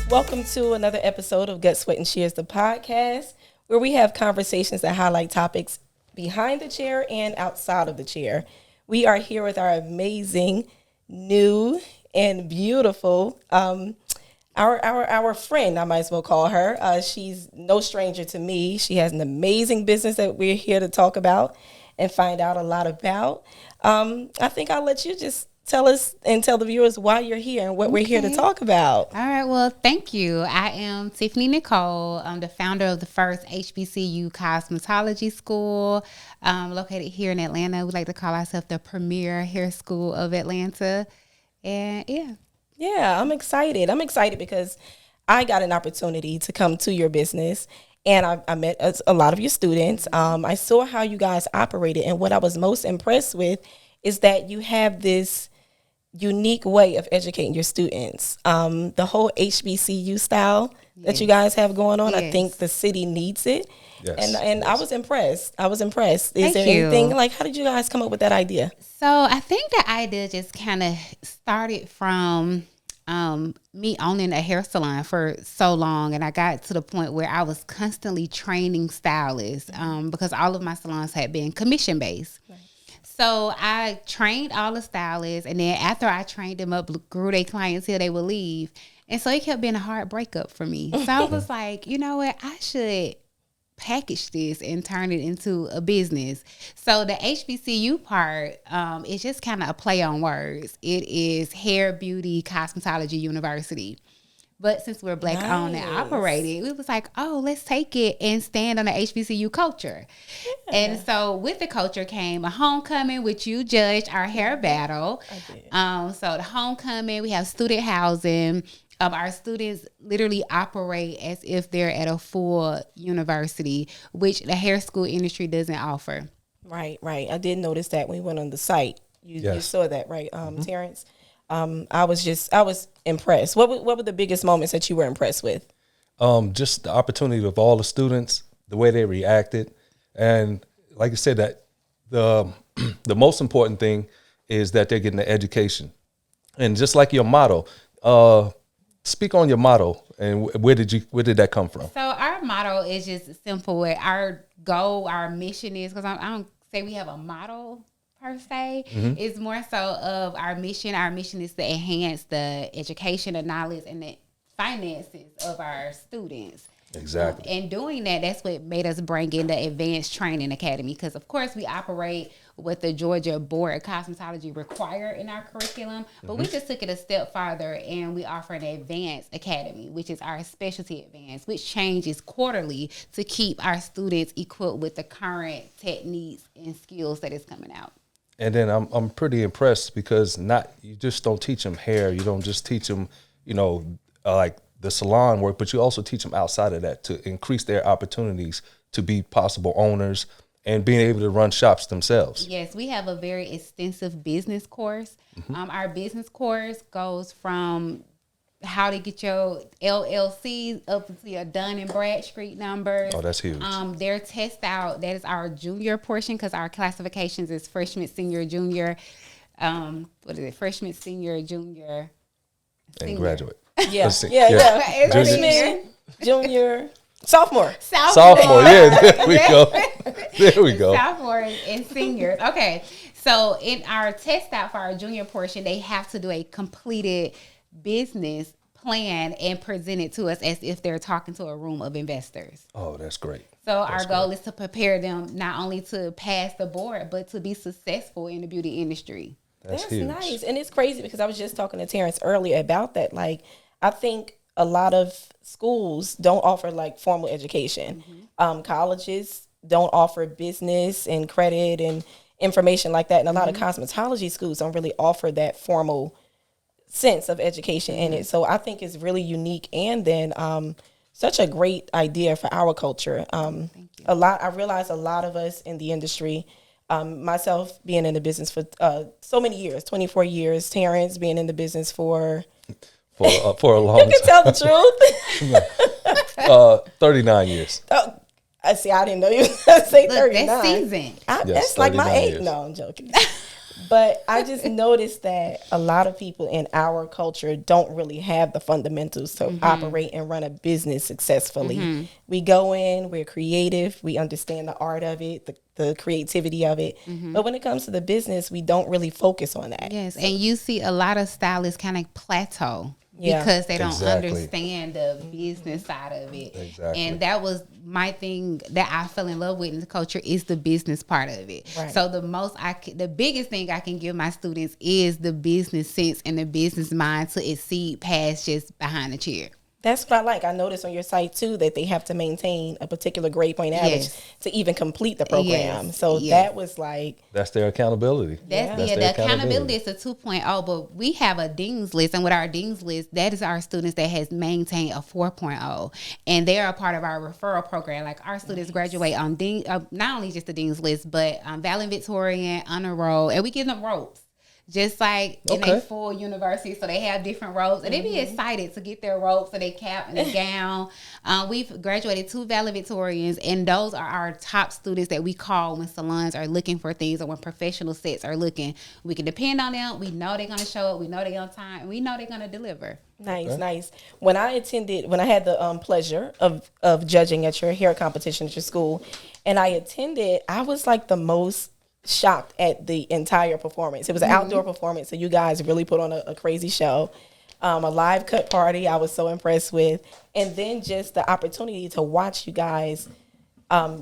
Welcome to another episode of Gut, Sweat, and Cheers, the podcast, where we have conversations that highlight topics behind the chair and outside of the chair. We are here with our amazing, new, and beautiful, our friend, I might as well call her. She's no stranger to me. She has an amazing business that we're here to talk about and find out a lot about. I think I'll let you just tell us and tell the viewers why you're here and what we're here to talk about. All right. Well, thank you. I am Tiffany Nicole. I'm the founder of the first HBCU Cosmetology School, located here in Atlanta. We like to call ourselves the premier hair school of Atlanta. And Yeah, I'm excited. I'm excited because I got an opportunity to come to your business, and I met a lot of your students. I saw how you guys operated, and what I was most impressed with is that you have this unique way of educating your students. The whole HBCU style that you guys have going on, I think the city needs it. Yes, and I was impressed. Is Thank there you. anything, like, how did you guys come up with that idea? so I think the idea just kind of started from me owning a hair salon for so long. And I got to the point where I was constantly training stylists because all of my salons had been commission based. Right. So I trained all the stylists, and then after I trained them up, grew their clients till they would leave. And so it kept being a hard breakup for me. So I was like, you know what, I should package this and turn it into a business. So the HBCU part is just kind of a play on words. It is Hair, Beauty, Cosmetology University. But since we're Black owned and operated, we was like, oh, let's take it and stand on the HBCU culture. Yeah. And so with the culture came a homecoming, which you judged our hair battle. I did. So the homecoming, we have student housing. Our students literally operate as if they're at a full university, which the hair school industry doesn't offer. Right. I did notice that when we went on the site. You saw that, right, Terrence? I was impressed. What were the biggest moments that you were impressed with? Just the opportunity of all the students, the way they reacted. And like I said, that the most important thing is that they're getting the education. And just like your motto, speak on your motto and where did that come from? So our motto is just simple. Our goal, our mission is, because I don't say we have a motto per se. It's more so of our mission. Our mission is to enhance the education, the knowledge, and the finances of our students. Exactly. And doing that, that's what made us bring in the Advanced Training Academy, because of course we operate what the Georgia Board of Cosmetology require in our curriculum, but we just took it a step farther and we offer an Advanced Academy, which is our specialty advanced, which changes quarterly to keep our students equipped with the current techniques and skills that is coming out. And then I'm pretty impressed because you just don't teach them hair. You don't just teach them, like the salon work, but you also teach them outside of that to increase their opportunities to be possible owners and being able to run shops themselves. Yes, we have a very extensive business course. Our business course goes from how to get your LLCs up to your Dun and Bradstreet numbers. Oh, that's huge. Their test out, that is our junior portion, because our classifications is freshman, senior, junior. Freshman, senior, junior, and graduate. Yeah. Freshman, junior, sophomore. Yeah, there we go. There we go. Sophomore and seniors. Okay. So in our test out for our junior portion, they have to do a completed business plan and present it to us as if they're talking to a room of investors. Oh, that's great. So our goal is to prepare them not only to pass the board, but to be successful in the beauty industry. That's huge. Nice. And it's crazy because I was just talking to Terrence earlier about that. Like, I think a lot of schools don't offer like formal education. Colleges don't offer business and credit and information like that. And a lot of cosmetology schools don't really offer that formal sense of education in it. So I think it's really unique, and then such a great idea for our culture. I realize a lot of us in the industry, myself being in the business for so many years, 24 years, Terrence being in the business for a long time. You can tell the truth. 39 years. Oh, I see. I didn't know you were going to say 39. That's seasoned. That's like my 8. Years. No, I'm joking. But I just noticed that a lot of people in our culture don't really have the fundamentals to operate and run a business successfully. We go in, we're creative, we understand the art of it, the creativity of it. But when it comes to the business, we don't really focus on that. Yes, and you see a lot of stylists kind of plateau. Yeah. Because they don't Exactly. understand the business side of it. Exactly. And that was my thing that I fell in love with in the culture is the business part of it. Right. So the biggest thing I can give my students is the business sense and the business mind to exceed past just behind the chair. That's what I like. I noticed on your site too that they have to maintain a particular grade point average Yes. to even complete the program. Yes. So Yes. that was like, That's their accountability. That's That's the their accountability is a 2.0, but we have a dean's list, and with our dean's list, that is our students that has maintained a 4.0, and they are a part of our referral program. Like our students graduate on not only just the dean's list, but valedictorian, honor roll, and we give them ropes. Just like in a full university, so they have different robes, and they be excited to get their robes and their cap and their gown. We've graduated 2 valedictorians, and those are our top students that we call when salons are looking for things or when professional sets are looking. We can depend on them. We know they're going to show up. We know they're on time, and we know they're going to deliver. nice. When I had the pleasure of judging at your hair competition at your school, and I attended, I was like the most shocked at the entire performance. It was an outdoor performance, so you guys really put on a crazy show. A live cut party I was so impressed with, and then just the opportunity to watch you guys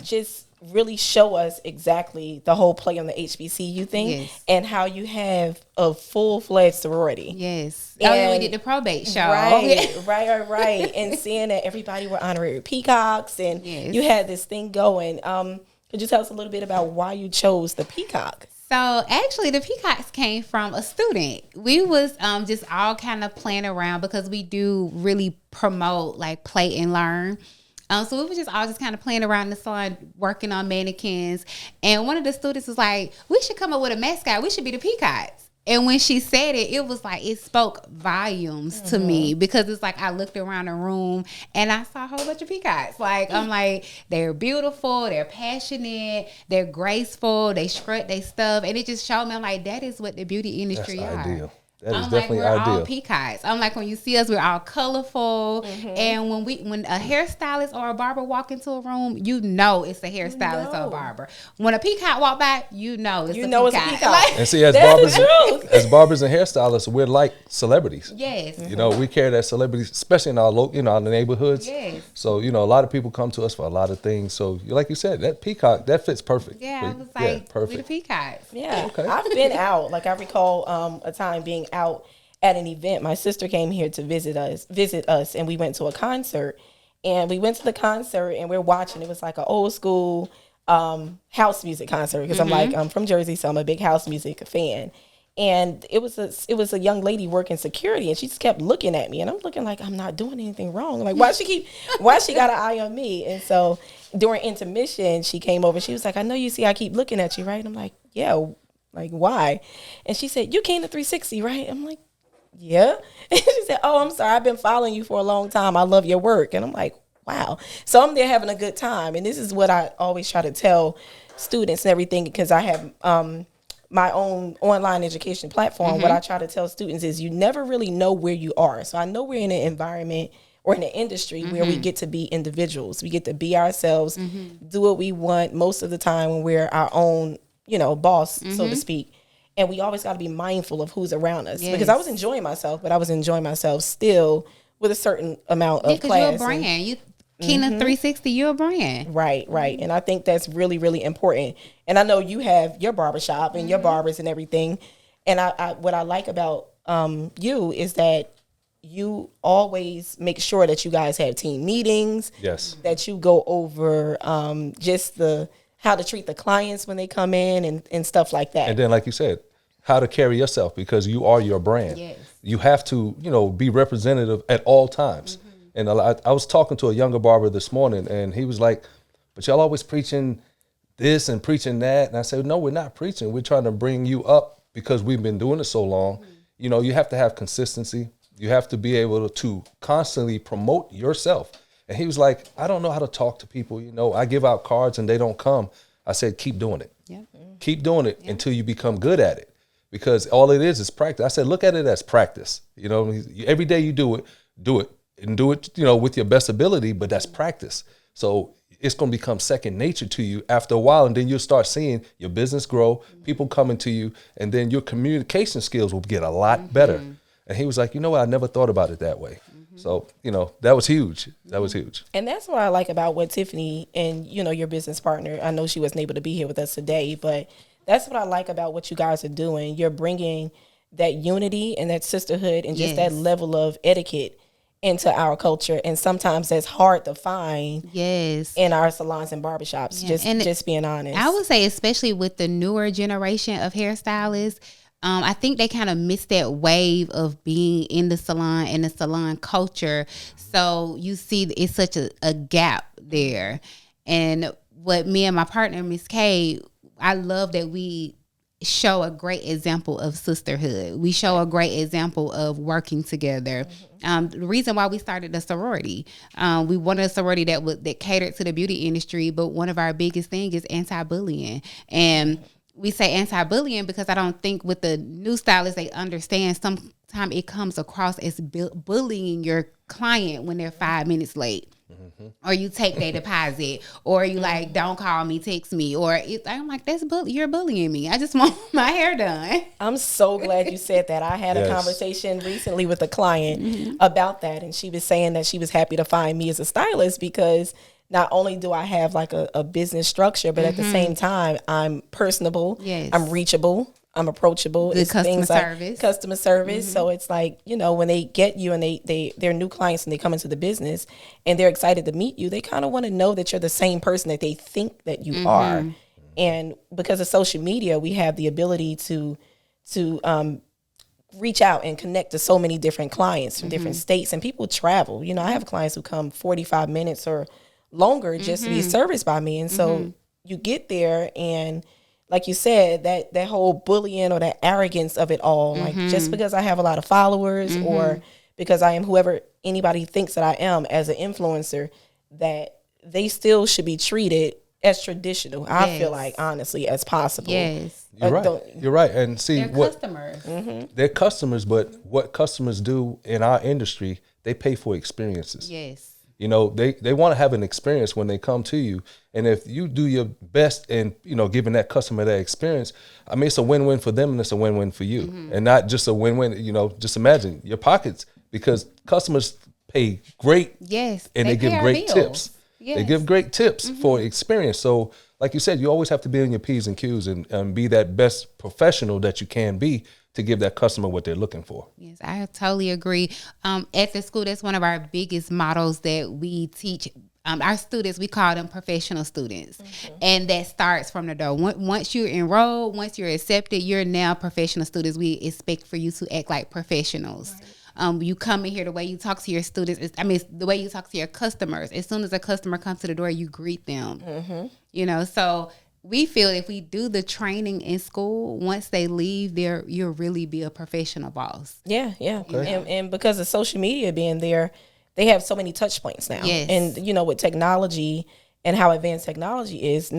just really show us exactly the whole play on the HBCU thing. Yes. And how you have a full-fledged sorority. Yes. And we did the probate show. Right. And seeing that everybody were honorary peacocks, and Yes. you had this thing going. Could you tell us a little bit about why you chose the peacock? So actually the peacocks came from a student. We was just all kind of playing around because we do really promote like play and learn. So we were just all just kind of playing around in the salon, working on mannequins. And one of the students was like, we should come up with a mascot. We should be the peacocks. And when she said it, it was like, it spoke volumes to me, because it's like I looked around the room and I saw a whole bunch of peacocks. Like, I'm like, they're beautiful, they're passionate, they're graceful, they strut their stuff. And it just showed me, I'm like, that is what the beauty industry That's are. ideal. That is I'm definitely like, we're ideal. all peacocks. I'm like, when you see us, we're all colorful. And when a hairstylist or a barber walk into a room, you know it's a hairstylist or a barber. When a peacock walk by, you know it's a peacock. Like, And see, as barbers and hairstylists, we're like celebrities. Yes. You know, we carry that celebrity, especially in our our neighborhoods. Yes. So, a lot of people come to us for a lot of things. So, like you said, that peacock, that fits perfect. Yeah, I was like, we perfect. the peacocks. Yeah, Okay. I've been out. Like I recall a time being out at an event. My sister came here to visit us, and we went to a concert. And we went to the concert, and we're watching. It was like an old school house music concert, because I'm from Jersey, so I'm a big house music fan. And it was a young lady working security, and she just kept looking at me, and I'm looking like I'm not doing anything wrong. Like why she got an eye on me? And so during intermission, she came over. She was like, I know you see I keep looking at you, right? And I'm like, yeah, like why? And she said, you came to 360, right? I'm like, yeah. And she said, oh, I'm sorry, I've been following you for a long time. I love your work. And I'm like, wow. So I'm there having a good time. And this is what I always try to tell students and everything, because I have my own online education platform. What I try to tell students is you never really know where you are. So I know we're in an environment or in an industry where we get to be individuals. We get to be ourselves, do what we want most of the time when we're our own, boss, so to speak. And we always got to be mindful of who's around us. Because I was enjoying myself, but I was enjoying myself still with a certain amount of class. You're a brand. You Kina 360, you're a brand. Right. And I think that's really, really important. And I know you have your barbershop and your barbers and everything. And I what I like about you is that you always make sure that you guys have team meetings. Yes. That you go over just how to treat the clients when they come in and stuff like that. And then, like you said, how to carry yourself, because you are your brand. Yes. You have to, be representative at all times. And I was talking to a younger barber this morning, and he was like, but y'all always preaching this and preaching that. And I said, no, we're not preaching. We're trying to bring you up because we've been doing it so long. You have to have consistency. You have to be able to constantly promote yourself. And he was like, I don't know how to talk to people. I give out cards and they don't come. I said, keep doing it. Yeah. Keep doing it until you become good at it. because all it is practice. I said, look at it as practice. You know, every day you do it, and do it, you know, with your best ability, but that's practice. So it's going to become second nature to you after a while. And then you'll start seeing your business grow, people coming to you, and then your communication skills will get a lot better. And he was like, you know what? I never thought about it that way. So, you know, that was huge. That was huge. And that's what I like about what Tiffany and, you know, your business partner, I know she wasn't able to be here with us today, but that's what I like about what you guys are doing. You're bringing that unity and that sisterhood and just that level of etiquette into our culture. And sometimes that's hard to find in our salons and barbershops, just being honest. I would say, especially with the newer generation of hairstylists, I think they kind of missed that wave of being in the salon and the salon culture. So you see it's such a gap there. And what me and my partner, Miss K, I love that we show a great example of sisterhood. We show a great example of working together. The reason why we started a sorority, we wanted a sorority that catered to the beauty industry, but one of our biggest things is anti-bullying. And we say anti-bullying because I don't think with the new stylists, they understand sometimes it comes across as bullying your client when they're 5 minutes late. Or you take their deposit, or you like, don't call me, text me, or I'm like, you're bullying me. I just want my hair done. I'm so glad you said that. I had a conversation recently with a client about that, and she was saying that she was happy to find me as a stylist because not only do I have like a business structure, but at the same time, I'm personable, I'm reachable, I'm approachable. Good customer service. Customer service. So it's like, you know, when they get you and they're new clients and they come into the business and they're excited to meet you, they kind of want to know that you're the same person that they think that you are. And because of social media, we have the ability to reach out and connect to so many different clients from different states, and people travel. You know, I have clients who come 45 minutes or longer just to be serviced by me. And so you get there and like you said, that whole bullying or that arrogance of it all, like just because I have a lot of followers or because I am whoever anybody thinks that I am as an influencer, that they still should be treated as traditional. I feel like, honestly, as possible. You're right. You're right. And see, they're customers. They're customers, but what customers do in our industry, they pay for experiences. You know, they want to have an experience when they come to you. And if you do your best in, you know, giving that customer that experience, I mean, it's a win-win for them and it's a win-win for you. And not just a win-win, you know, just imagine your pockets, because customers pay great and they give great tips. They give great tips for experience. So like you said, you always have to be on your P's and Q's and be that best professional that you can be to give that customer what they're looking for. Yes, I totally agree. At the school, that's one of our biggest models that we teach. Our students, we call them professional students. And that starts from the door. Once you're enrolled, once you're accepted, you're now professional students. We expect for you to act like professionals. You come in here, the way you talk to your students, the way you talk to your customers. As soon as a customer comes to the door, you greet them. You know, so we feel if we do the training in school, once they leave there, you'll really be a professional boss. Okay. And because of social media being there, they have so many touch points now. And, you know, with technology and how advanced technology is,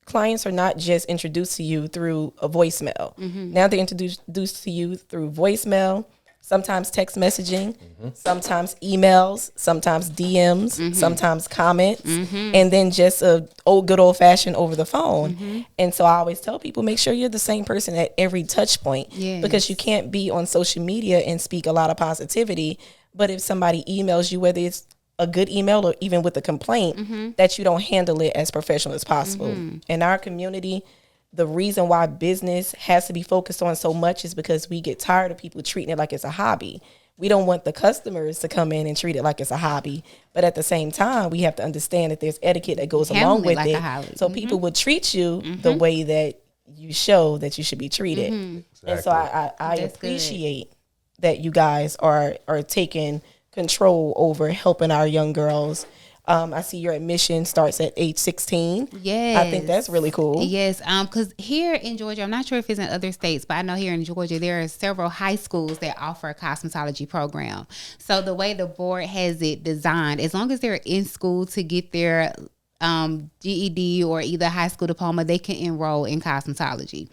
clients are not just introduced to you through a voicemail. Now they're introduced to you through voicemail, sometimes text messaging, sometimes emails, sometimes DMs, sometimes comments, and then just a good old fashioned over the phone. And so I always tell people, make sure you're the same person at every touch point, because you can't be on social media and speak a lot of positivity. But if somebody emails you, whether it's a good email or even with a complaint, that you don't handle it as professional as possible. In our community, the reason why business has to be focused on so much is because we get tired of people treating it like it's a hobby. We don't want the customers to come in and treat it like it's a hobby. But at the same time, we have to understand that there's etiquette that goes along with it. So people will treat you the way that you show that you should be treated. And so I appreciate that you guys are taking control over helping our young girls. I see your admission starts at age 16. I think that's really cool. Because here in Georgia, I'm not sure if it's in other states, but I know here in Georgia, there are several high schools that offer a cosmetology program. So the way the board has it designed, as long as they're in school to get their GED or either high school diploma, they can enroll in cosmetology.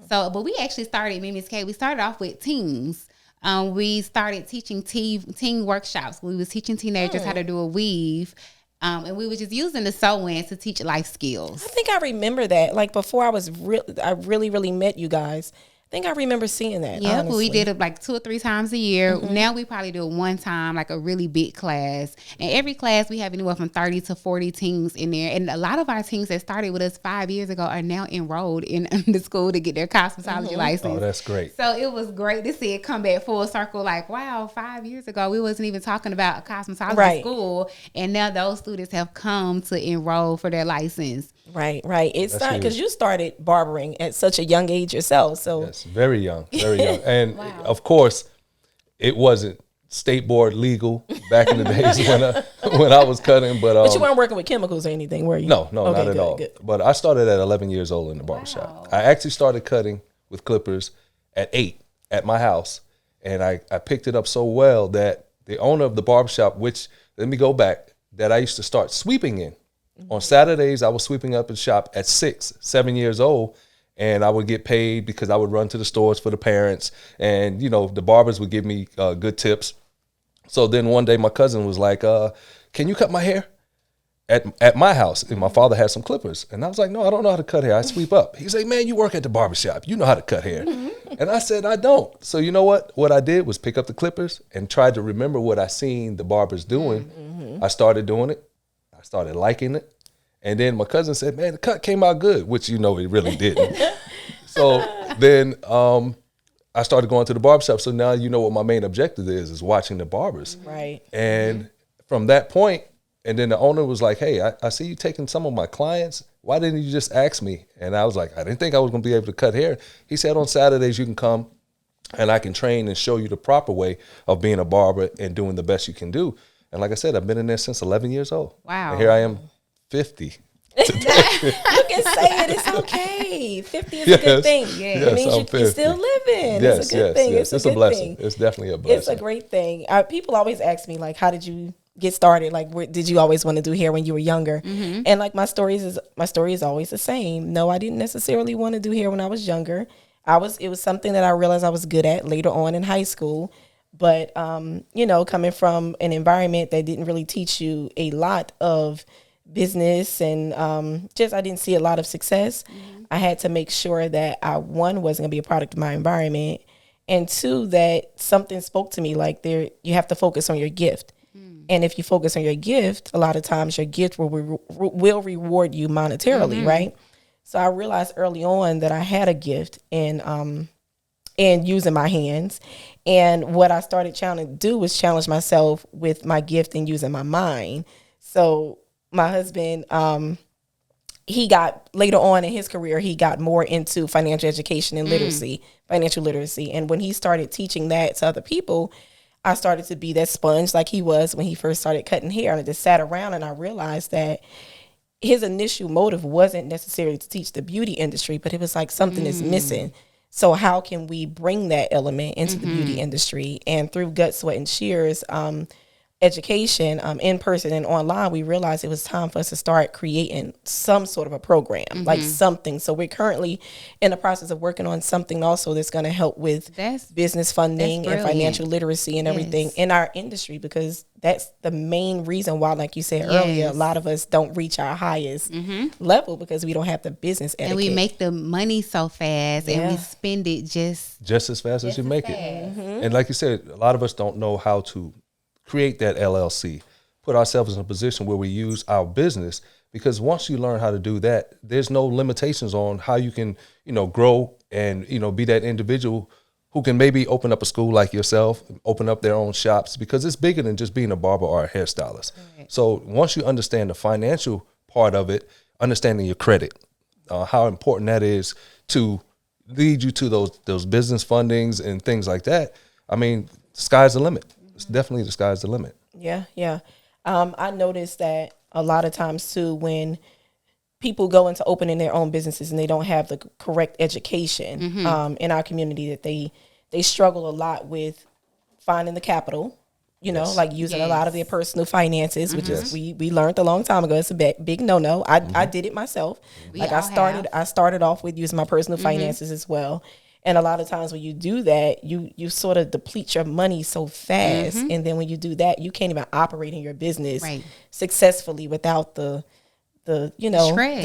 So, but we actually started, Miss K, we started off with teens. We started teaching teen workshops. We was teaching teenagers how to do a weave. And we were just using the sew-ins to teach life skills. I think I remember that. Like before I really met you guys. I think I remember seeing that. Yeah, honestly. we did it like 2 or 3 times a year. Now we probably do it one time, like a really big class. And every class we have anywhere from 30 to 40 teens in there. And a lot of our teens that started with us 5 years ago are now enrolled in the school to get their cosmetology license. Oh, that's great. So it was great to see it come back full circle. Like, wow, 5 years ago we wasn't even talking about a cosmetology school, and now those students have come to enroll for their license. Right. It's not because you started barbering at such a young age yourself. So yes, very young. And of course, it wasn't state board legal back in the days when I was cutting. But you weren't working with chemicals or anything, were you? No, not at all. Good. But I started at 11 years old in the barbershop. I actually started cutting with clippers at 8 at my house, and I picked it up so well that the owner of the barbershop, which let me go back, that I used to start sweeping in. On Saturdays, I was sweeping up the shop at 6, 7 years old, and I would get paid because I would run to the stores for the parents, and the barbers would give me good tips. So then one day my cousin was like, "Can you cut my hair at my house?" And my father had some clippers, and I was like, "No, I don't know how to cut hair. I sweep up." He's like, "Man, you work at the barbershop. You know how to cut hair." And I said, "I don't." So you know what? What I did was pick up the clippers and tried to remember what I seen the barbers doing. I started doing it. Started liking it, and then my cousin said, "Man, the cut came out good," which it really didn't. So then I started going to the barbershop. So now what my main objective is watching the barbers. Right. And from that point, and then the owner was like, "Hey, I see you taking some of my clients. Why didn't you just ask me?" And I was like, "I didn't think I was going to be able to cut hair." He said, "On Saturdays you can come and I can train and show you the proper way of being a barber and doing the best you can do." And like I said, I've been in there since 11 years old. Wow. And here I am, 50. You can say it. It's okay. 50 is a good thing. Yes, it means you're still living. Yes, it's a good thing. Yes. It's a blessing. It's definitely a blessing. It's a great thing. People always ask me, like, how did you get started? Like, did you always want to do hair when you were younger? And like my story is always the same. No, I didn't necessarily want to do hair when I was younger. It was something that I realized I was good at later on in high school. But, coming from an environment that didn't really teach you a lot of business and I didn't see a lot of success. I had to make sure that I, one, wasn't going to be a product of my environment, and two, that something spoke to me, like you have to focus on your gift. And if you focus on your gift, a lot of times your gift will reward you monetarily, right? So I realized early on that I had a gift in using my hands. And what I started trying to do was challenge myself with my gift and using my mind. So my husband, he got, later on in his career, he got more into financial education and financial literacy. And when he started teaching that to other people, I started to be that sponge like he was when he first started cutting hair. And I just sat around and I realized that his initial motive wasn't necessarily to teach the beauty industry, but it was like something is missing. So how can we bring that element into the beauty industry? And through Gut, Sweat, and Shears education, in person and online, we realized it was time for us to start creating some sort of a program, like something. So we're currently in the process of working on something also that's going to help with business funding and financial literacy and everything in our industry, because that's the main reason why, like you said earlier, a lot of us don't reach our highest level because we don't have the business etiquette. And we make the money so fast and we spend it just as fast as you make it. And like you said, a lot of us don't know how to create that LLC, put ourselves in a position where we use our business, because once you learn how to do that, there's no limitations on how you can, grow and, be that individual who can maybe open up a school like yourself, open up their own shops, because it's bigger than just being a barber or a hairstylist. Right. So once you understand the financial part of it, understanding your credit, how important that is to lead you to those business fundings and things like that. I mean, sky's the limit. It's definitely the sky's the limit. Yeah. I noticed that a lot of times too, when people go into opening their own businesses and they don't have the correct education in our community, that they struggle a lot with finding the capital, you know, Yes. like using a lot of their personal finances, which is we learned a long time ago. It's a big no. I did it myself. We Like all I started off with using my personal finances as well. And a lot of times when you do that, you sort of deplete your money so fast, and then when you do that, you can't even operate in your business successfully without the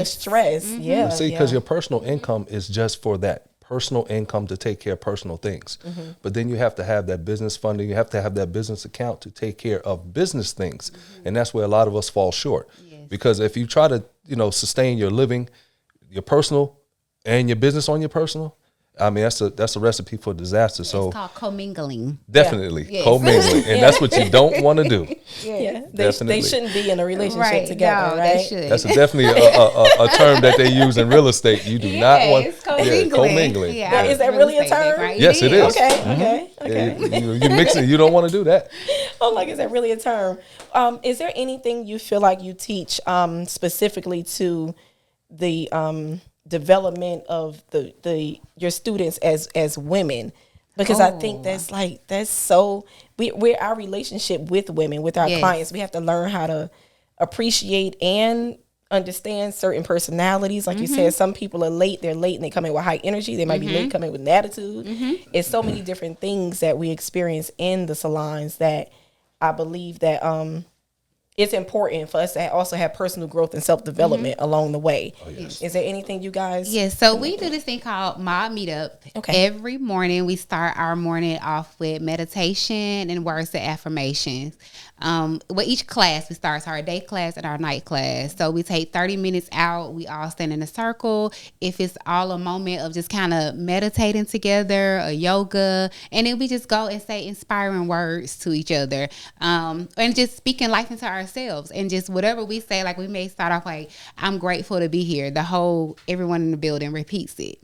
stress. Yeah, See, because your personal income is just for that personal income to take care of personal things. But then you have to have that business funding. You have to have that business account to take care of business things. And that's where a lot of us fall short. Because if you try to, sustain your living, your personal and your business on your personal, I mean, that's a recipe for disaster. So it's called commingling. Definitely commingling, and that's what you don't want to do. They shouldn't be in a relationship together, no, right? They should. That's definitely a term that they use in real estate. You do not want commingling. Yeah. Is that really a term? Right? Yes, it is. Okay. You mix it. You don't want to do that. I'm like, is that really a term? Is there anything you feel like you teach specifically to the development of your students as women? Because I think that's so we're our relationship with women, with our clients, we have to learn how to appreciate and understand certain personalities. Like you said, some people are late, they're late and they come in with high energy. They might be late coming with an attitude. It's so many different things that we experience in the salons that I believe that it's important for us to also have personal growth and self-development along the way. Oh, yes. Is there anything you guys? Yes, so we do this thing called Mob Meetup. Okay. Every morning we start our morning off with meditation and words of affirmations. With each class, we start our day class and our night class. So we take 30 minutes out. We all stand in a circle. If it's all a moment of just kind of meditating together, a yoga, and then we just go and say inspiring words to each other, and just speaking life into ourselves. And just whatever we say, like we may start off like, I'm grateful to be here. Everyone in the building repeats it.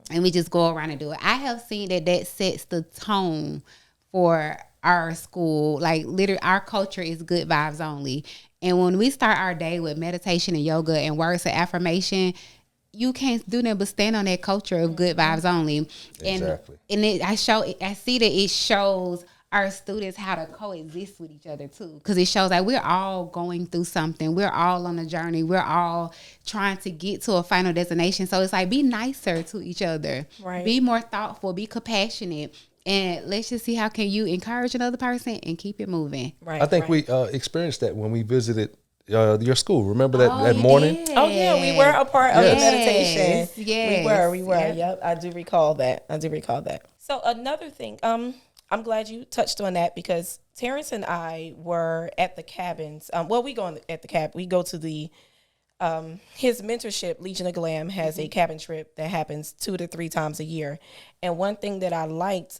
And we just go around and do it. I have seen that sets the tone for our school. Like literally our culture is good vibes only. And when we start our day with meditation and yoga and words of affirmation, you can't do nothing but stand on that culture of good vibes only. Exactly. And I see that it shows our students how to coexist with each other too, because it shows that we're all going through something. We're all on a journey. We're all trying to get to a final destination. So it's like, be nicer to each other. Right. Be more thoughtful. Be compassionate. And let's just see how can you encourage another person and keep it moving. Right. I think we experienced that when we visited your school. Remember that morning? Did. Oh yeah, we were a part of the meditation. Yes. We were. Yep, I do recall that. So another thing, I'm glad you touched on that because Terrence and I were at the cabins. We go at the cab. We go to the his mentorship. Legion of Glam has a cabin trip that happens 2 to 3 times a year. And one thing that I liked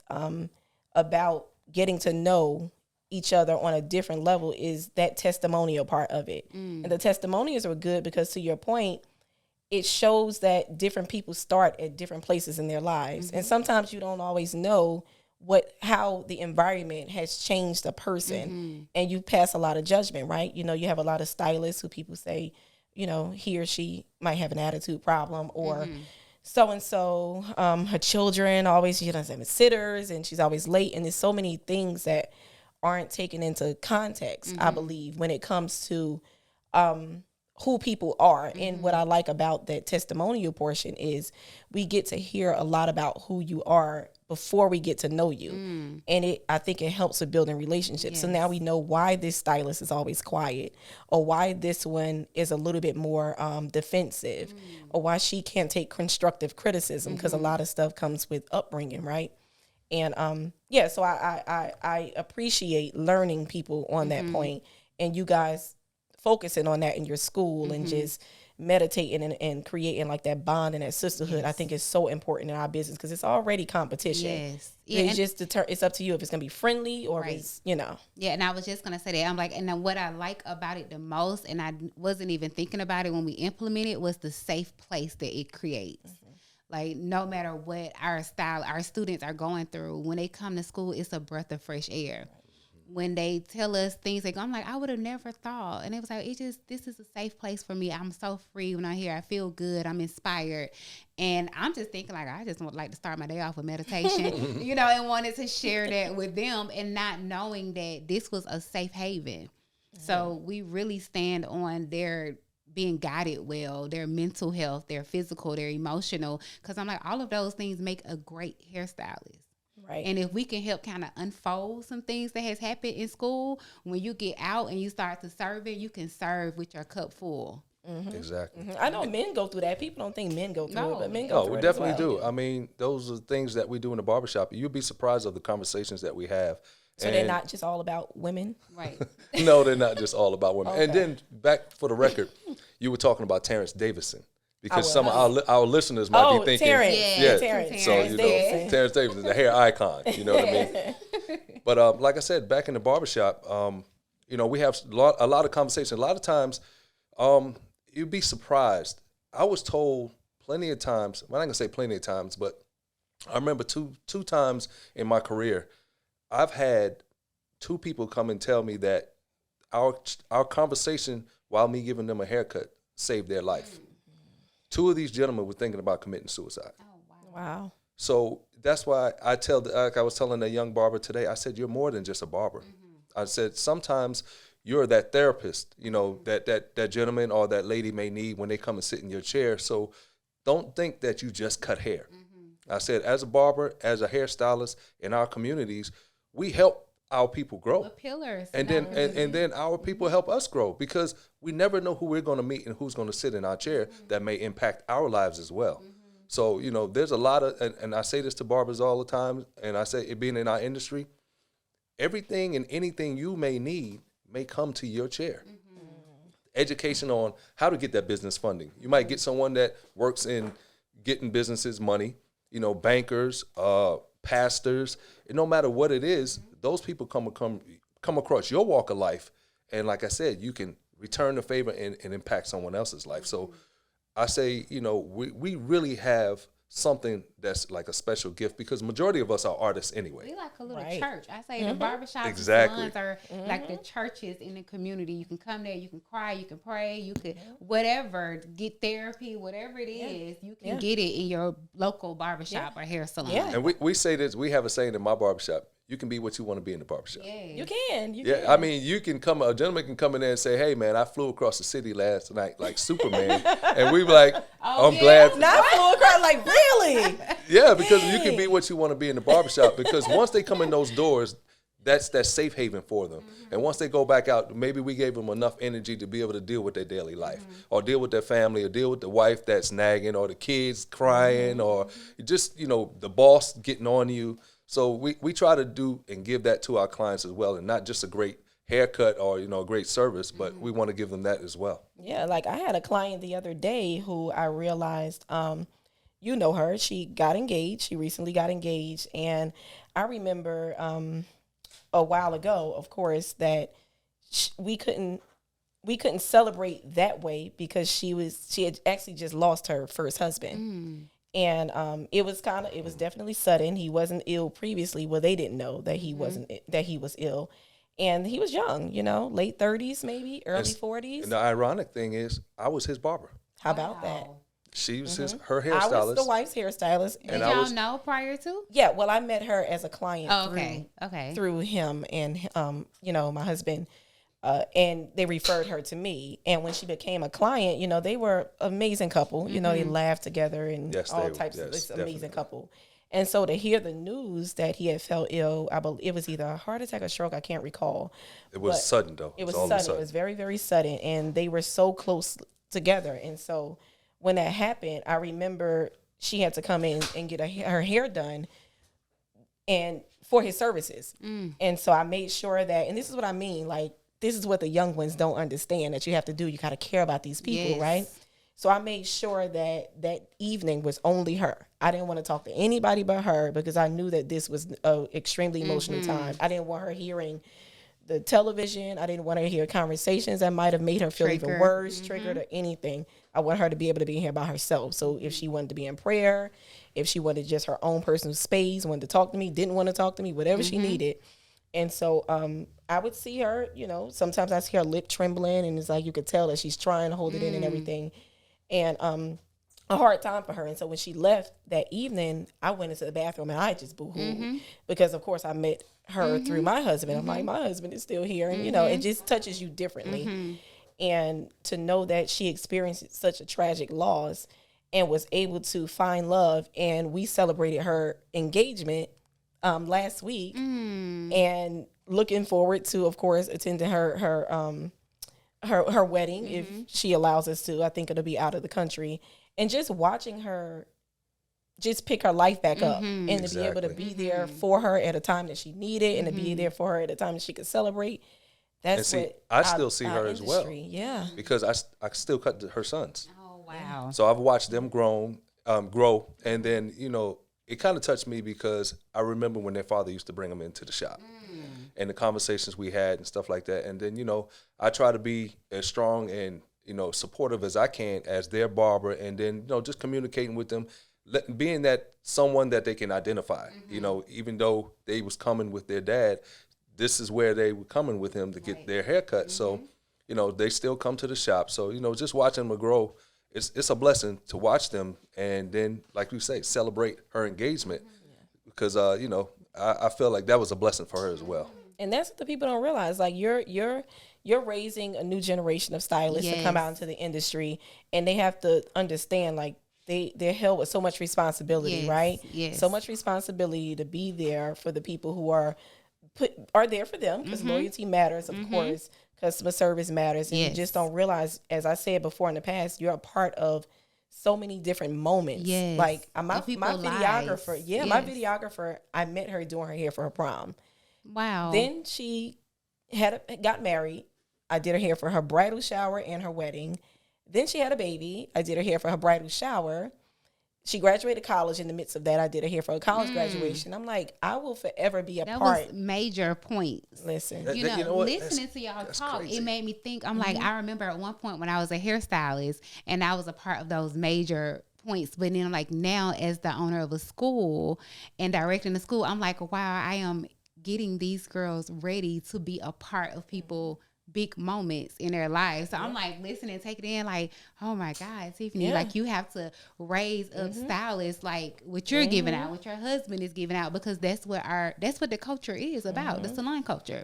about getting to know each other on a different level is that testimonial part of it. And the testimonials are good because, to your point, it shows that different people start at different places in their lives. And sometimes you don't always know how the environment has changed a person, and you pass a lot of judgment, right? You have a lot of stylists who people say, he or she might have an attitude problem, or so-and-so, her children always, she doesn't have sitters and she's always late. And there's so many things that aren't taken into context, I believe, when it comes to who people are. And what I like about that testimonial portion is we get to hear a lot about who you are before we get to know you. And I think it helps with building relationships. So now we know why this stylist is always quiet, or why this one is a little bit more defensive, or why she can't take constructive criticism, because a lot of stuff comes with upbringing, right? And so I appreciate learning people on that point, and you guys focusing on that in your school and just meditating and creating like that bond and that sisterhood. I think is so important in our business because it's already competition. It's up to you if it's gonna be friendly or if it's Yeah, and I was just gonna say that. I'm like, and then what I like about it the most, and I wasn't even thinking about it when we implemented, was the safe place that it creates. Like, no matter what our students are going through, when they come to school, it's a breath of fresh air. when they tell us things, they go, I'm like, I would have never thought. And it was like, this is a safe place for me. I'm so free when I'm here. I feel good. I'm inspired. And I'm just thinking, like, I just would like to start my day off with meditation, you know, and wanted to share that with them, and not knowing that this was a safe haven. So we really stand on their being guided well, their mental health, their physical, their emotional, because I'm like, all of those things make a great hairstylist. Right. And if we can help kind of unfold some things that has happened in school, when you get out and you start to serve it, you can serve with your cup full. Exactly. I know men go through that. People don't think men go through it, but men go through we it. definitely as well. do. I mean, those are things that we do in the barbershop. You'd be surprised of the conversations that we have. So they're not just all about women? Right. No, they're not just all about women. Okay. And then back for the record, you were talking about Terrence Davison. Because some of our listeners might be thinking, Terrence. yeah, Terrence. so you know, Terrence Davis, the hair icon. You know what I mean? But like I said, back in the barbershop, you know, we have a lot of conversations. A lot of times, you'd be surprised. I was told plenty of times. Well, I'm not gonna say plenty of times, but I remember two times in my career, I've had two people come and tell me that our conversation while me giving them a haircut saved their life. Two of these gentlemen were thinking about committing suicide. Oh, Wow. So that's why I like I was telling a young barber today, I said, you're more than just a barber. I said, sometimes you're that therapist, you know, that gentleman or that lady may need when they come and sit in your chair. So don't think that you just cut hair. I said, as a barber, as a hairstylist in our communities, we help our people grow. the pillars. And then and then our people help us grow, because we never know who we're going to meet and who's going to sit in our chair that may impact our lives as well. So, you know, there's a lot of, and I say this to barbers all the time, and I say it being in our industry, everything and anything you may need may come to your chair. Education on how to get that business funding. You might get someone that works in getting businesses money, you know, bankers, pastors, and no matter what it is, those people come across your walk of life. And like I said, you can return the favor and impact someone else's life. So I say, you know, we really have something that's like a special gift, because majority of us are artists anyway. We like a little Right. church. I say the barbershops Exactly. and salons are like the churches in the community. You can come there, you can cry, you can pray, you could whatever, get therapy, whatever it is, you can get it in your local barbershop or hair salon. Yeah. And we say this, we have a saying in my barbershop, you can be what you want to be in the barbershop. Yes. You can. Yeah, I mean, a gentleman can come in there and say, hey, man, I flew across the city last night like Superman. And we be like, I'm glad. Not full crowd, like, really? Yeah, because you can be what you want to be in the barbershop, because once they come in those doors, that's that safe haven for them. And once they go back out, maybe we gave them enough energy to be able to deal with their daily life, or deal with their family, or deal with the wife that's nagging, or the kids crying, or just, you know, the boss getting on you. So we try to do and give that to our clients as well, and not just a great haircut or, you know, a great service, but we want to give them that as well. Yeah, like I had a client the other day who I realized, you know her, she got engaged. She recently got engaged. And I remember a while ago, of course, that we couldn't celebrate that way because she had actually just lost her first husband. And it was definitely sudden. He wasn't ill previously. Well, they didn't know that he was ill. And he was young, you know, late 30s, maybe early 40s. And the ironic thing is, I was his barber. How about that? She was her I hairstylist. was the wife's hairstylist. Did y'all know prior to? Yeah, well, I met her as a client through him and, you know, my husband. And they referred her to me. And when she became a client, you know, they were an amazing couple. You know, they laughed together and all types of this amazing couple. And so to hear the news that he had fell ill, I believe it was either a heart attack or stroke, I can't recall. It was sudden, though. It was sudden. It was very, very sudden. And they were so close together. And so when that happened, I remember she had to come in and get her hair done and for his services. And so I made sure that, and this is what I mean, like, this is what the young ones don't understand that you have to do. You got to care about these people, right? So I made sure that that evening was only her. I didn't want to talk to anybody but her because I knew that this was an extremely emotional time. I didn't want her hearing the television. I didn't want her to hear conversations that might have made her feel even worse, triggered, or anything. I want her to be able to be here by herself. So if she wanted to be in prayer, if she wanted just her own personal space, wanted to talk to me, didn't want to talk to me, whatever she needed. And so I would see her, sometimes I see her lip trembling, and it's like you could tell that she's trying to hold it in and everything. And a hard time for her. And so when she left that evening, I went into the bathroom and I just boo-hooed because, of course, I met her through my husband. I'm like, my husband is still here. And, it just touches you differently. And to know that she experienced such a tragic loss and was able to find love. And we celebrated her engagement last week and looking forward to, of course, attending her wedding if she allows us to. I think it'll be out of the country. And just watching her just pick her life back up and to be able to be there for her at a time that she needed and to be there for her at a time that she could celebrate. That's what I still see her as well. Yeah. Because I still cut her sons. Oh, wow. So I've watched them grow. And then, it kind of touched me because I remember when their father used to bring them into the shop and the conversations we had and stuff like that. And then, I try to be as strong and, supportive as I can as their barber, and then, just communicating with them, being that someone that they can identify, even though they was coming with their dad, this is where they were coming with him to get their haircut. So, they still come to the shop. So, just watching them grow, it's a blessing to watch them. And then, like you say, celebrate her engagement because, I feel like that was a blessing for her as well. And that's what the people don't realize. Like you're raising a new generation of stylists to come out into the industry, and they have to understand like they're held with so much responsibility, right? Yes. So much responsibility to be there for the people who are there for them because loyalty matters, of course. Customer service matters, and you just don't realize, as I said before in the past, you're a part of so many different moments. Yes. Like my videographer, lives. my videographer, I met her doing her hair for her prom. Wow. Then she got married. I did her hair for her bridal shower and her wedding. Then she had a baby. I did her hair for her bridal shower. She graduated college. In the midst of that, I did her hair for her college graduation. I'm like, I will forever be a part. That was major points. Listen. Listening to y'all talk, crazy. It made me think. I'm like, I remember at one point when I was a hairstylist and I was a part of those major points. But then like now as the owner of a school and directing the school, I'm like, wow, I am getting these girls ready to be a part of people big moments in their lives. So I'm like listening, take it in like, oh my God, Tiffany, like you have to raise up stylists like what you're giving out, what your husband is giving out, because that's what the culture is about, the salon culture.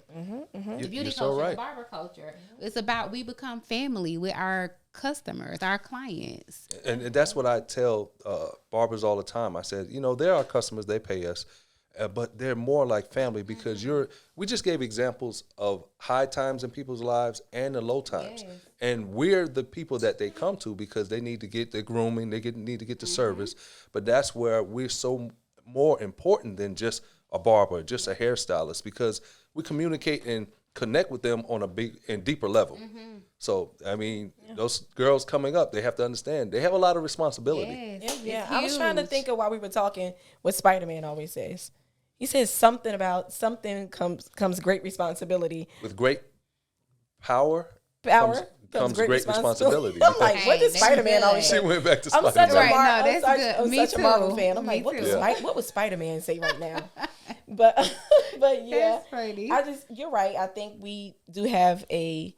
The beauty culture, the barber culture. It's about we become family with our customers, our clients. And that's what I tell barbers all the time. I said, they're our customers, they pay us. But they're more like family because we just gave examples of high times in people's lives and the low times. Yes. And we're the people that they come to because they need to get their grooming, need to get the service. But that's where we're so more important than just a barber, just a hairstylist, because we communicate and connect with them on a big and deeper level. So, I mean, those girls coming up, they have to understand they have a lot of responsibility. Yes, I was trying to think of while we were talking what Spider-Man always says. He says something about something comes great responsibility. With great power comes great responsibility. I'm like, what does Spider-Man always say? She went back to I'm Spider-Man. I'm such a Marvel fan. I'm like, what would Spider-Man say right now? But yeah, you're right. I think we do have a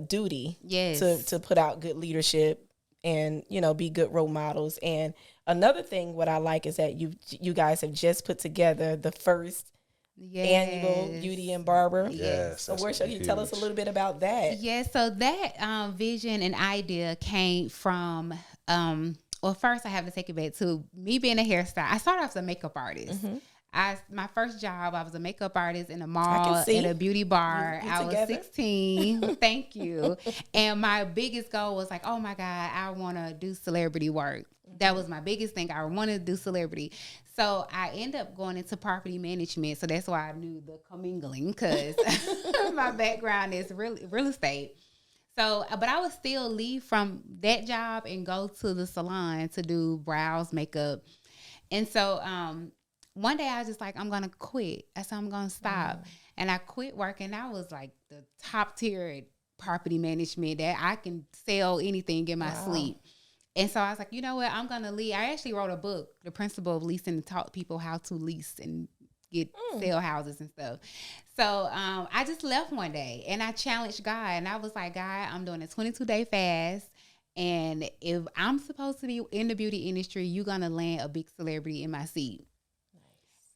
duty to put out good leadership and be good role models. And another thing what I like is that you guys have just put together the first annual Beauty and Barber. Yes. So where should you tell us a little bit about that? Yes. So that vision and idea came from well, first I have to take it back to me being a hairstylist. I started off as a makeup artist. My first job, I was a makeup artist in a mall, in a beauty bar. I was 16. Thank you. And my biggest goal was like, oh my God, I want to do celebrity work. That was my biggest thing. I wanted to do celebrity. So I ended up going into property management. So that's why I knew the commingling, because my background is real estate. So, but I would still leave from that job and go to the salon to do brows, makeup. And so, one day I was just like, I'm going to quit. I said, I'm going to stop. And I quit working. I was like the top tier at property management that I can sell anything in my sleep. And so I was like, you know what? I'm going to leave. I actually wrote a book, The Principle of Leasing, and taught people how to lease and get sell houses and stuff. So I just left one day and I challenged God, and I was like, God, I'm doing a 22-day fast. And if I'm supposed to be in the beauty industry, you're going to land a big celebrity in my seat. Nice.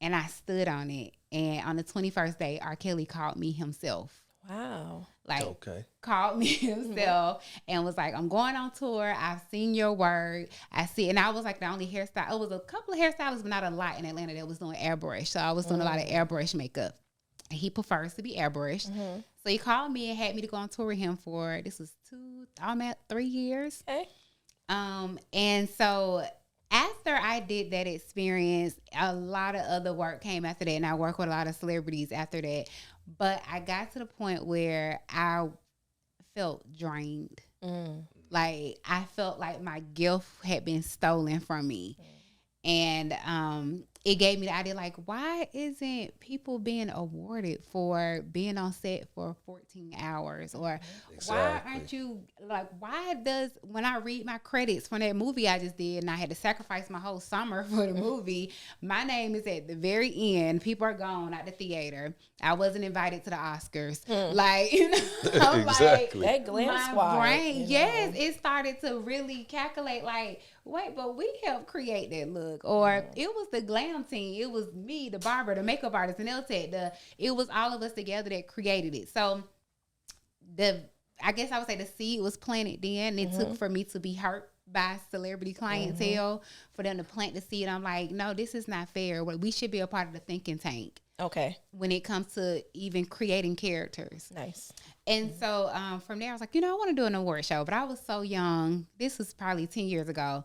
And I stood on it. And on the 21st day, R. Kelly called me himself. Wow. Called me himself and was like, I'm going on tour. I've seen your work. And I was like the only hairstyle. It was a couple of hairstylists, but not a lot in Atlanta that was doing airbrush. So I was doing a lot of airbrush makeup. And he prefers to be airbrushed. So he called me and had me to go on tour with him for, this was 3 years. Okay. And so after I did that experience, a lot of other work came after that. And I worked with a lot of celebrities after that. But I got to the point where I felt drained. Like I felt like my gift had been stolen from me. And it gave me the idea, like, why isn't people being awarded for being on set for 14 hours? Or why aren't you, like, why does, when I read my credits from that movie I just did, and I had to sacrifice my whole summer for the movie, my name is at the very end. People are gone out the theater. I wasn't invited to the Oscars. Like, you know, Exactly. That glam my squad. brain, yes, it started to really calculate, like, wait, but we helped create that look. Or it was the glam team. It was me, the barber, the makeup artist, and nail tech. It was all of us together that created it. So I guess I would say the seed was planted then. It took for me to be hurt by celebrity clientele for them to plant the seed. I'm like, no, this is not fair. We should be a part of the thinking tank. Okay. When it comes to even creating characters. Nice. And so from there, I was like, I want to do an award show. But I was so young. This was probably 10 years ago.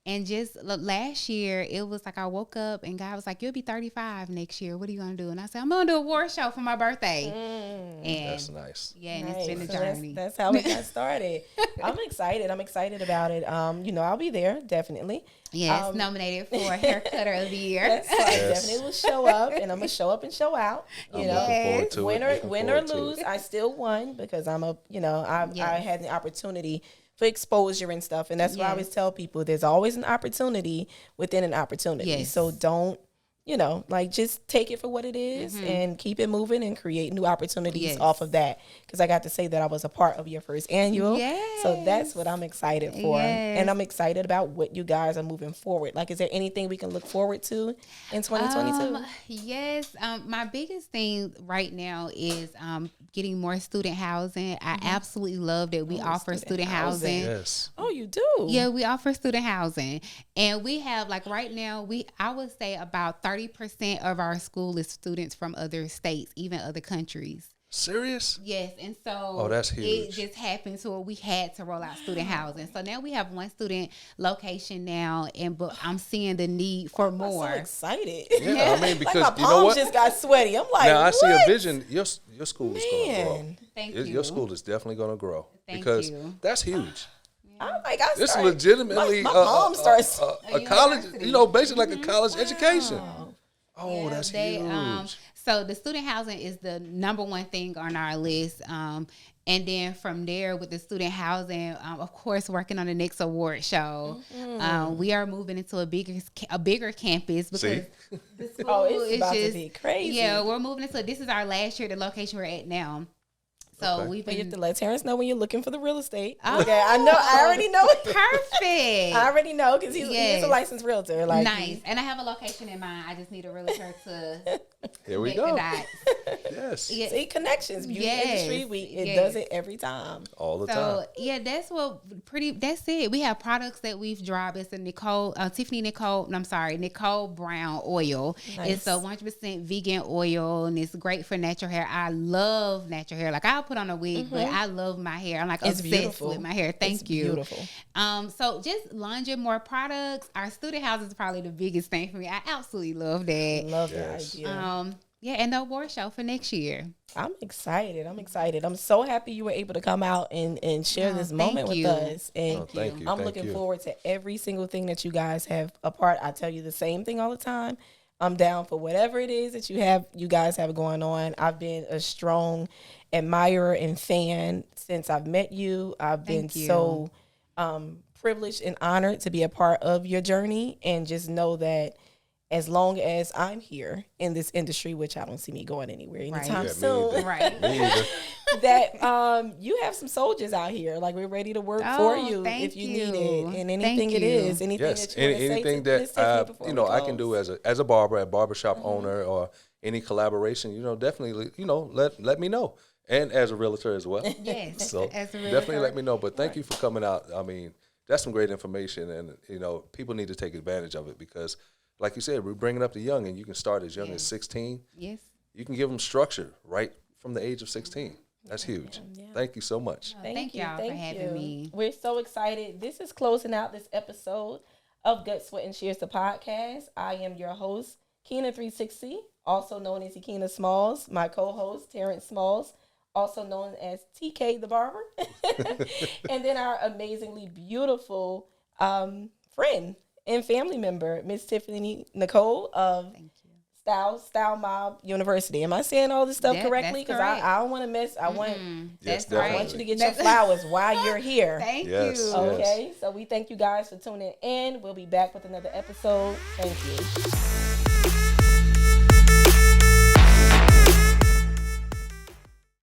And just last year, it was like I woke up and God was like, you'll be 35 next year. What are you going to do? And I said, I'm going to do a award show for my birthday. And That's nice. Yeah, and nice. it's been a journey. That's how it got started. I'm excited. I'm excited about it. I'll be there, definitely. Yes, nominated for Haircutter of the Year. Yes, so I definitely will show up, and I'm going to show up and show out. I'm looking forward to it. Win or lose, I still won because I had the opportunity for exposure and stuff. And that's why I always tell people there's always an opportunity within an opportunity. Yes. So don't, just take it for what it is and keep it moving and create new opportunities off of that. Because I got to say that I was a part of your first annual. Yes. So that's what I'm excited for. Yes. And I'm excited about what you guys are moving forward. Like, is there anything we can look forward to in 2022? Yes. My biggest thing right now is getting more student housing. I absolutely love that we offer student housing. Yes. Oh, you do? Yeah, we offer student housing. And we have, like, right now, I would say about 30% of our school is students from other states, even other countries. Serious? Yes, and so that's huge. It just happened to where we had to roll out student housing. So now we have one student location now, but I'm seeing the need for more. I'm so excited. Yeah, I mean, because like my you know palms what? just got sweaty. I'm like, Now I see a what? vision. Your school is going to grow. Thank Your you. school is definitely going to grow. Thank because you. that's huge. I'm like, It's legitimately my palms start. a college, basically like a college education. Oh, that's huge. So the student housing is the number one thing on our list. And then from there with the student housing, of course, working on the next award show. We are moving into a bigger campus because the school it's about to be crazy. Yeah, we're moving into, this is our last year, the location we're at now. So Okay. we've But you have been to let Terrence know when you're looking for the real estate. Oh. Okay, I already know it. perfect. I already know because he's Yes. a licensed realtor. Like, Nice. And I have a location in mind. I just need a realtor to Here we make go. the dots. Yes. Yeah. See, connections, beauty Yes. industry, it Yes. does it every time. All the So time. yeah, that's it. We have products that we've dropped. It's a Nicole Brown oil. Nice. It's a 100% vegan oil, and it's great for natural hair. I love natural hair. Like, I'll put on a wig, but I love my hair. I'm like It's obsessed beautiful. with my hair. Thank you. Beautiful. So just launching more products. Our student house is probably the biggest thing for me. I absolutely love that. Love Yes. that idea. Yeah, and the award show for next year. I'm excited. I'm so happy you were able to come out and share this thank moment you. with us. And Thank you. I'm looking forward to every single thing that you guys have a part. I tell you the same thing all the time. I'm down for whatever it is that you guys have going on. I've been a strong admirer and fan since I've met you. I've been so privileged and honored to be a part of your journey, and just know that as long as I'm here in this industry, which I don't see me going anywhere anytime Yeah, me soon, either. Right. Me either. that you have some soldiers out here. Like, we're ready to work for you thank if you you. need it. And anything Thank it you. is, anything Yes, that you want to say anything to Miss Tiffany that before you we know I can do close? as a barber, a barbershop owner, or any collaboration, definitely let me know, and as a realtor as well. Yes. So as a definitely realtor. let me know. But thank you for coming out. I mean, that's some great information, and people need to take advantage of it because, like you said, we're bringing up the young, and you can start as young as 16. Yes. You can give them structure right from the age of 16. That's huge. Yeah. Thank you so much. Thank y'all for having me. We're so excited. This is closing out this episode of Gut, Sweat, and Cheers, the podcast. I am your host, Keena360, also known as Keena Smalls. My co-host, Terrence Smalls, also known as TK the Barber. And then our amazingly beautiful friend and family member, Miss Tiffany Nicole of Style Mob University. Am I saying all this stuff Yeah, correctly? that's Because correct. I don't want to miss. I want Yes, That's I definitely. want you to get your flowers while you're here. Thank Yes, you. yes. Okay, so we thank you guys for tuning in. We'll be back with another episode. Thank you.